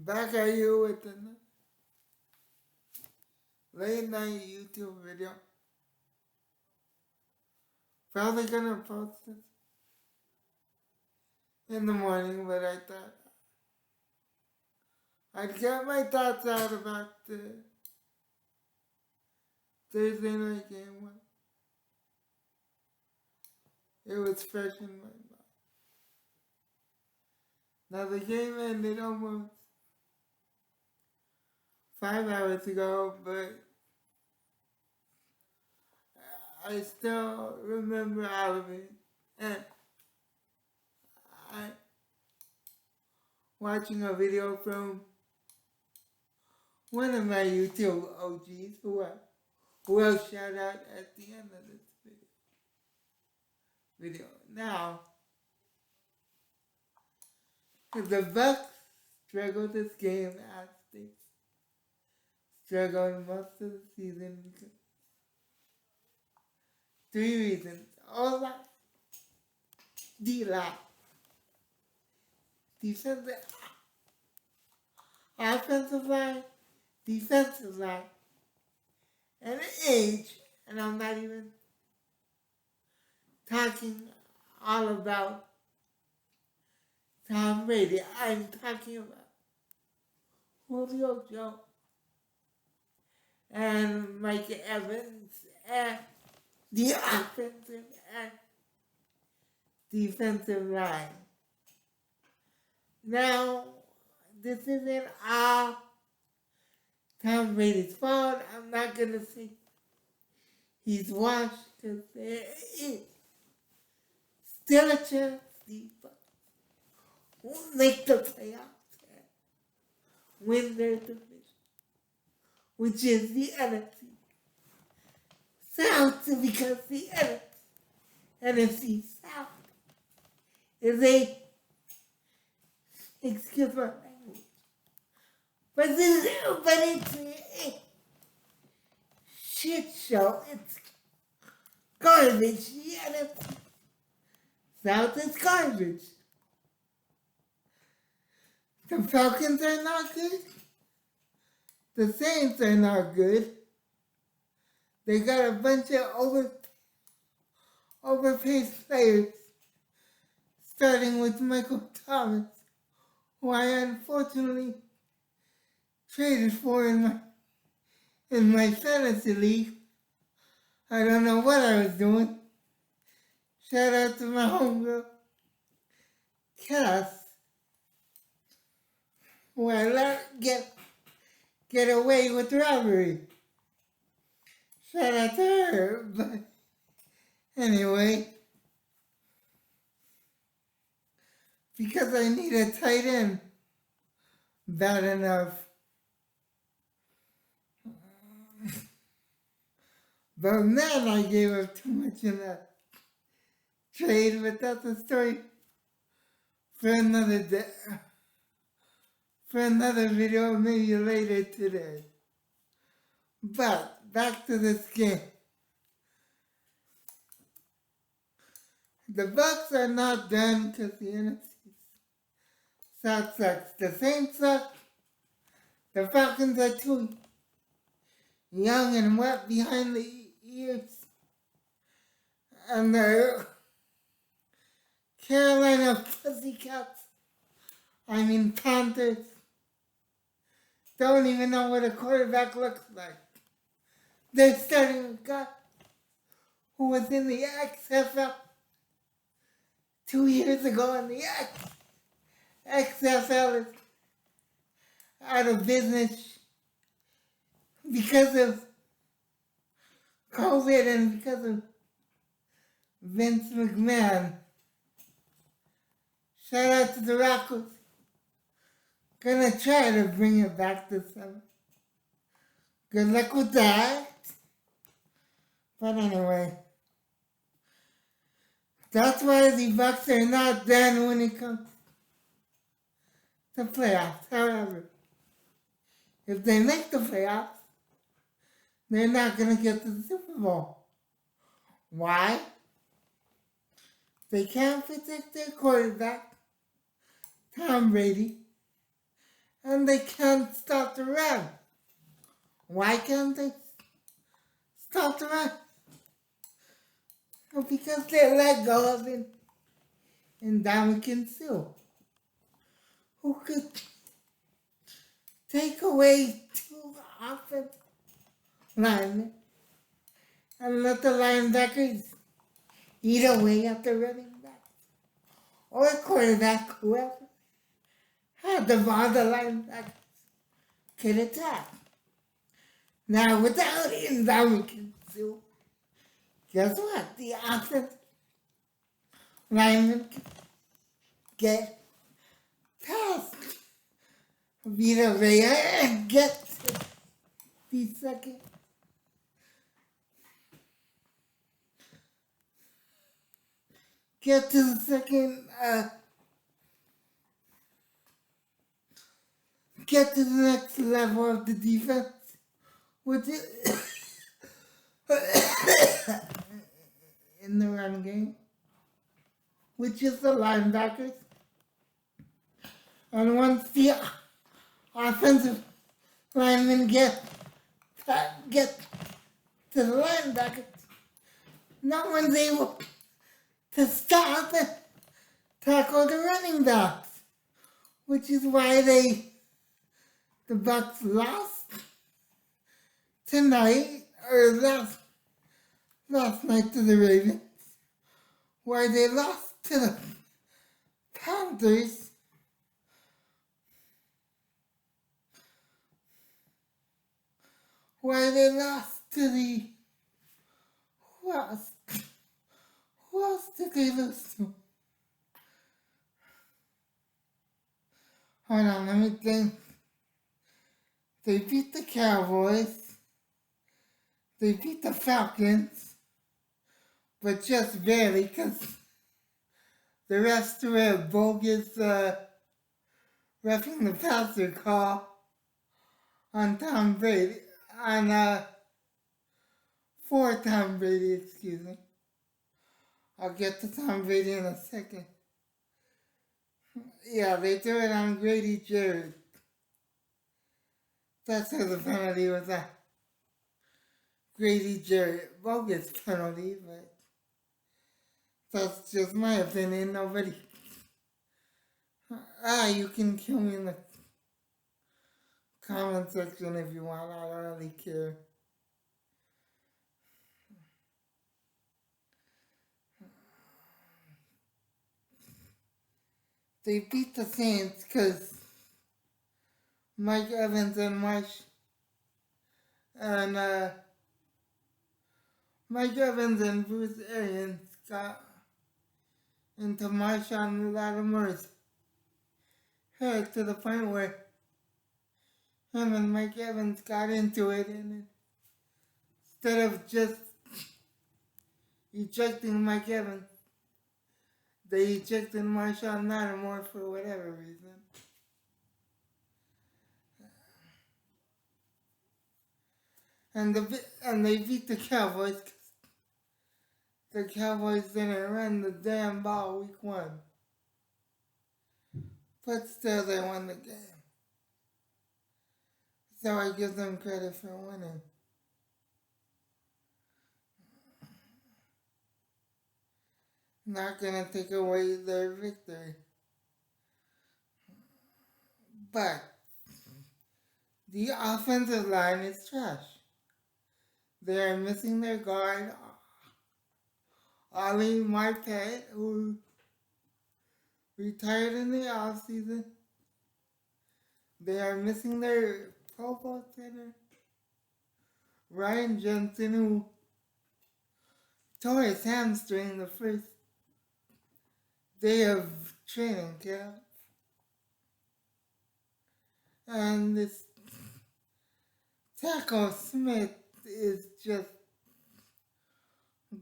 Back at you with the late night YouTube video. Probably gonna post it in the morning, but I thought I'd get my thoughts out about the Thursday night game when it was fresh in my mind. Now the game ended almost 5 hours ago, but I still remember all of it. And I watching a video from one of my YouTube OGs who I'll shout out at the end of this video. Now, the Bucs struggled this game as they struggled most of the season because 3 reasons. O-line, D-line, offensive line, defensive line, and age. And I'm not even talking all about Tom Brady. I'm talking about Julio Jones and Mike Evans and the offensive and defensive line. Now, this isn't all Tom Brady's fault. I'm not going to say he's washed because there is still a chance the Bucs won't make the playoffs and win their division, which is the NFC South, because the NFC South is excuse my language, but it's a shit show. It's garbage. The NFC South is garbage. The Falcons are not good. The Saints are not good. They got a bunch of overpaid players, starting with Michael Thomas, who I unfortunately traded for in my fantasy league. I don't know what I was doing. Shout out to my homegirl, Cass, who I let get away with robbery. Shout out to her, but anyway, because I need a tight end bad enough. But man, I gave up too much in that trade, but that's a story for another day, for another video, maybe later today. But back to this game. The Bucs are not done because the NFC South sucks. The Saints suck. The Falcons are too young and wet behind the ears. And the Carolina Panthers, don't even know what a quarterback looks like. They're starting a guy who was in the XFL 2 years ago, and the XFL is out of business because of COVID and because of Vince McMahon. Shout out to the Rockers. Gonna try to bring it back this summer. Good luck with that. But anyway, that's why the Bucs are not done when it comes to playoffs. However, if they make the playoffs, they're not going to get to the Super Bowl. Why? They can't protect their quarterback, Tom Brady, and they can't stop the run. Why can't they stop the run? Well, because they let go of it in Dominican Sue, who could take away two offensive linemen and let the linebackers eat away at the running back or quarterback, whoever had the ball, the linebacker could attack. Now, without Dominican Sue, guess what? The offensive linemen get past Vita Vea and get to the second. Get to the second, get to the next level of the defense, which is in the run game, which is the linebackers. And once the offensive linemen get to the linebackers, no one's able to stop and tackle the running backs, which is why the Bucs lost tonight, or last night to the Ravens, why they lost to the Panthers, why they lost to the, who else did they lose to? Hold on, let me think. They beat the Cowboys. They beat the Falcons. But just barely, because the rest were a bogus roughing the passer call on Tom Brady. For Tom Brady, excuse me. I'll get to Tom Brady in a second. Yeah, they threw it on Grady Jarrett. That's how the penalty was at. Grady Jarrett, bogus penalty, but that's just my opinion. Nobody. You can kill me in the comment section if you want. I don't really care. They beat the Saints because Mike Evans and Mike Evans and Bruce Arians got into Marshawn Lattimore's head to the point where him and Mike Evans got into it, and instead of just ejecting Mike Evans, they ejected Marshawn Lattimore for whatever reason. And they beat the Cowboys because the Cowboys didn't run the damn ball week 1. But still, they won the game. So I give them credit for winning. Not gonna take away their victory. But the offensive line is trash. They are missing their guard, Ali Marpet, who retired in the offseason. They are missing their Pro Bowl center, Ryan Jensen, who tore his hamstring the first day of training camp. And this Taco Smith is just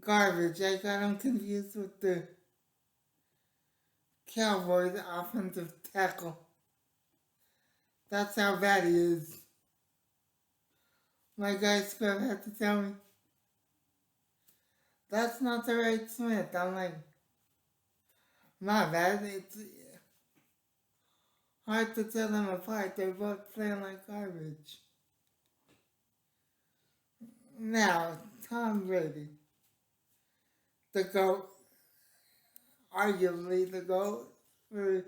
garbage. I got him confused with the Cowboys offensive tackle. That's how bad he is. My guy Scrub had to tell me, that's not the right Smith. I'm like, not bad. Hard to tell them apart. They're both playing like garbage. Now, Tom Brady, the GOAT, arguably the GOAT for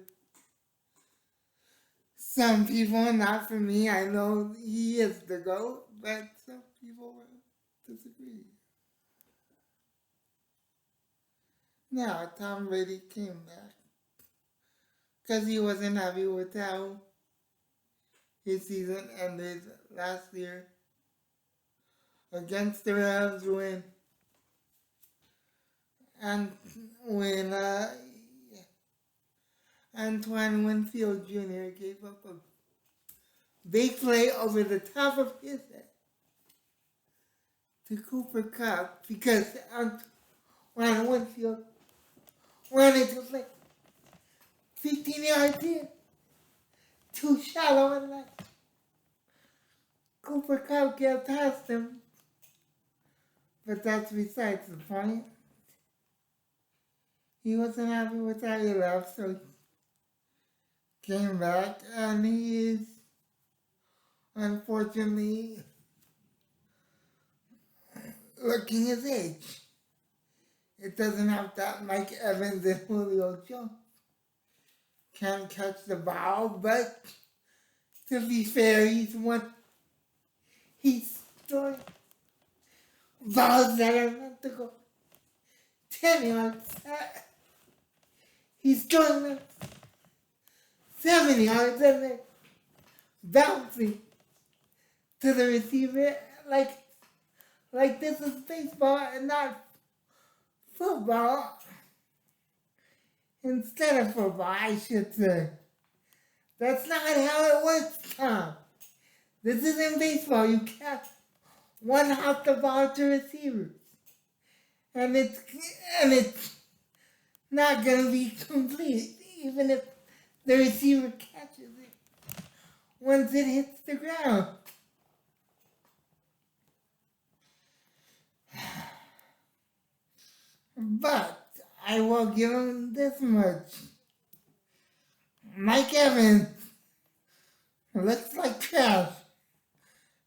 some people, not for me. I know he is the GOAT, but some people will disagree. Now, Tom Brady came back because he wasn't happy with how his season ended last year against the Rams when Antoine Winfield Jr. gave up a big play over the top of his head to Cooper Cup because Antoine Winfield wanted to play 15 yards in, too shallow and left. Cooper Cup got past him, but that's besides the point. He wasn't happy with how he left, so he came back, and he is unfortunately looking his age. It doesn't help that Mike Evans and Julio Jones can't catch the ball, but to be fair, he's throwing balls that are meant to go 10 yards. He's throwing them 7 yards and they're bouncing to the receiver like this is baseball and not football. Instead of football, I should say. That's not how it works, Tom. This isn't baseball. You can't one hop the ball to receivers. And it's not gonna be complete, even if the receiver catches it once it hits the ground. But I will give him this much. Mike Evans looks like trash.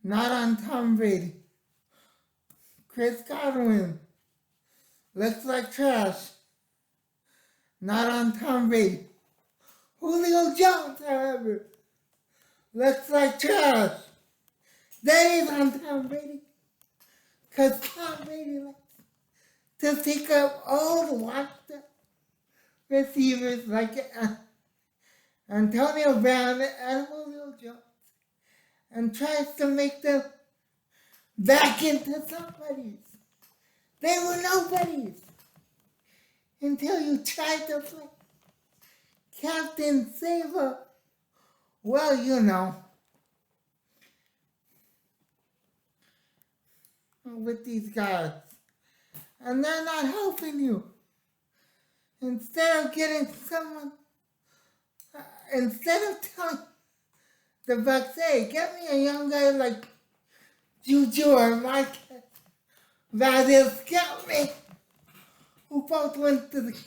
Not on Tom Brady. Chris Godwin looks like trash. Not on Tom Brady. Julio Jones, however, looks like trash. That is on Tom Brady. Because Tom Brady likes to pick up old washed up receivers like Antonio Brown and Julio Jones and tries to make them back into somebody's. They were nobodies until you tried to play Captain Saber. Well, you know, with these guys. And they're not helping you. Instead of getting someone, instead of telling the Bucs, hey, get me a young guy like Juju or Mike Valdez, get me, who both went to the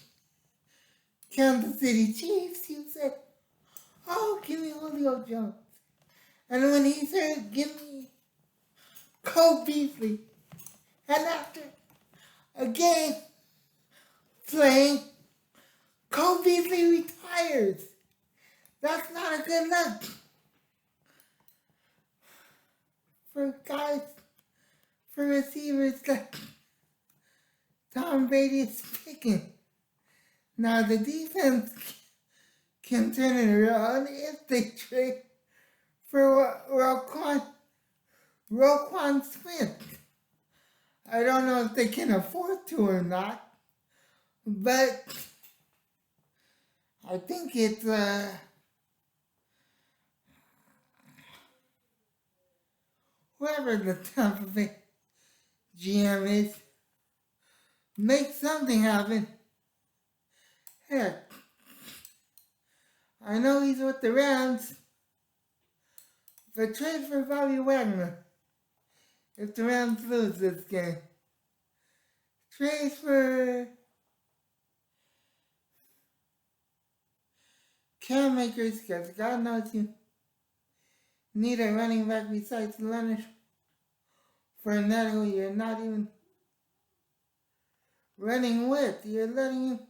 Kansas City Chiefs, you said, oh, give me Julio Jones. And when he said, give me Cole Beasley, and after a game playing, Cole Beasley retires. That's not a good look for guys, for receivers that Tom Brady is picking. Now the defense can turn it around if they trade for Roquan Smith. I don't know if they can afford to or not, but I think it's whoever the Tampa Bay GM is, make something happen. Heck, I know he's with the Rams, but trade for Bobby Wagner if the Rams lose this game. Trade for can't make your schedule. God knows you need a running back besides Leonard Fournette, who you're not even running with. You're letting him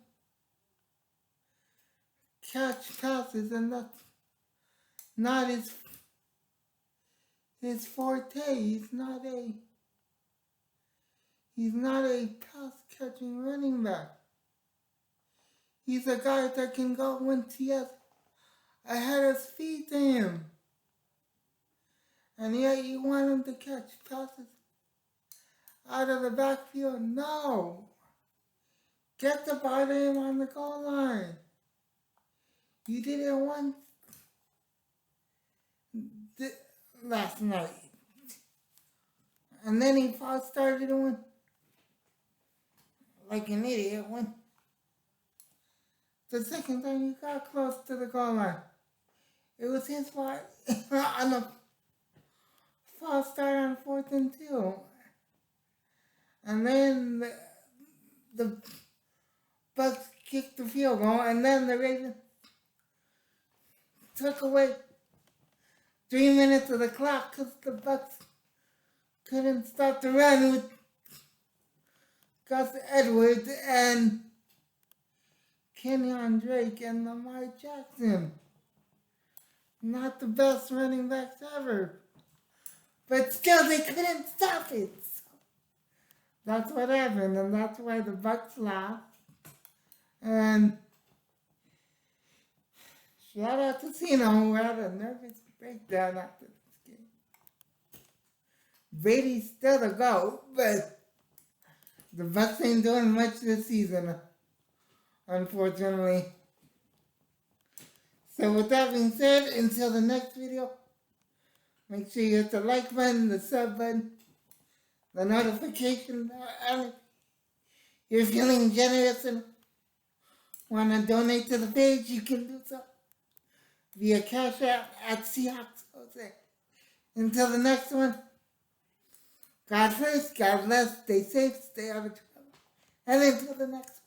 catch passes, and that's not his forte. He's not a pass catching running back. He's a guy that can go once he has a head of speed to him. And yet you want him to catch passes out of the backfield? No. Get the ball to him on the goal line. You did it once last night. And then he started doing like an idiot when the second time you got close to the goal line. It was his fault on a false start on 4th and 2. And then the Bucs kicked the field goal, and then the Ravens took away 3 minutes of the clock because the Bucs couldn't stop the run with Gus Edwards and Kenyon Drake and Lamar Jackson. Not the best running backs ever. But still, they couldn't stop it. So that's what happened, and that's why the Bucs lost. And shout out to Cena, who had a nervous breakdown after this game. Brady's still the GOAT, but the Bucs ain't doing much this season, unfortunately. So with that being said, until the next video, make sure you hit the like button, the sub button, the notification bell, and if you're feeling generous and want to donate to the page, you can do so via Cash App at Seahawks Jose. Until the next one, God first, God bless, stay safe, stay out of trouble. And until the next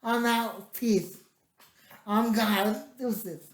one, I'm out. Peace. I'm God. Deuces.